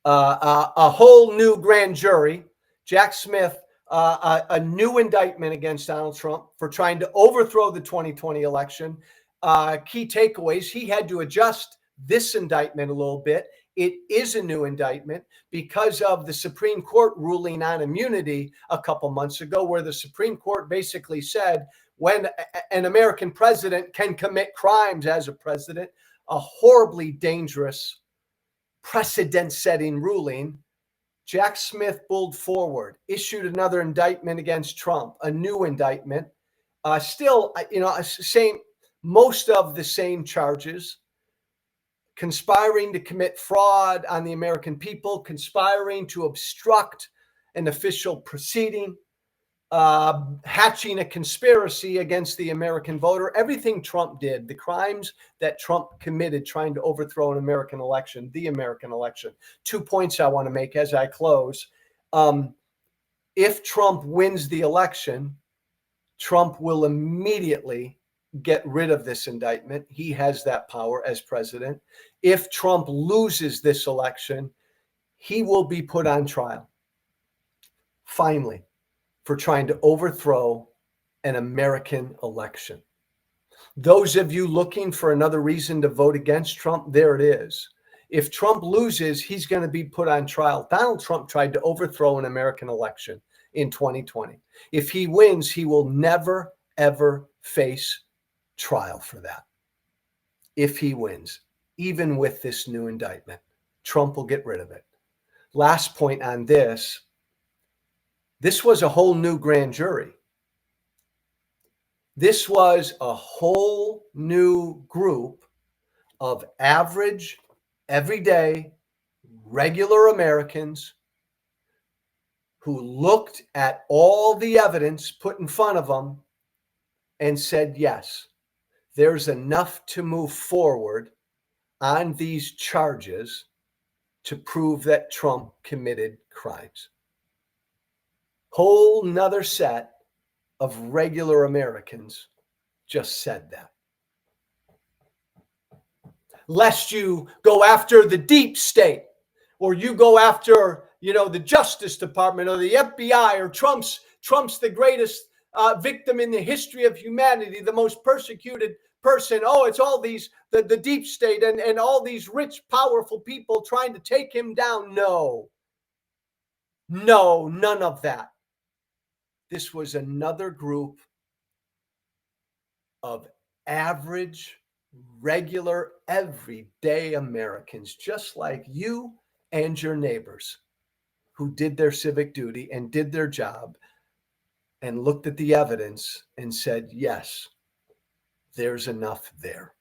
a whole new grand jury, Jack Smith, a new indictment against Donald Trump for trying to overthrow the 2020 election. Key takeaways: he had to adjust this indictment a little bit. It is a new indictment because of the Supreme Court ruling on immunity a couple months ago, where the Supreme Court basically said when an American president can commit crimes as a president, a horribly dangerous precedent-setting ruling. Jack Smith pulled forward, issued another indictment against Trump, a new indictment. Still, most of the same charges: conspiring to commit fraud on the American people, conspiring to obstruct an official proceeding, hatching a conspiracy against the American voter. Everything Trump did, the crimes that Trump committed trying to overthrow an American election, the American election. 2 points I want to make as I close. If Trump wins the election, Trump will immediately get rid of this indictment. He has that power as president. If Trump loses this election, he will be put on trial, finally, for trying to overthrow an American election. Those of you looking for another reason to vote against Trump, there it is. If Trump loses, he's going to be put on trial. Donald Trump tried to overthrow an American election in 2020. If he wins, he will never, ever face trial for that. If he wins, even with this new indictment, Trump will get rid of it. Last point on this. This was a whole new grand jury. This was a whole new group of average, everyday, regular Americans who looked at all the evidence put in front of them and said, yes, there's enough to move forward on these charges to prove that Trump committed crimes. Whole nother set of regular Americans just said that. Lest you go after the deep state, or you go after, the Justice Department or the FBI, or Trump's the greatest victim in the history of humanity, the most persecuted person. Oh, it's all these, the deep state and all these rich, powerful people trying to take him down. No, none of that. This was another group of average, regular, everyday Americans, just like you and your neighbors, who did their civic duty and did their job and looked at the evidence and said, yes, there's enough there.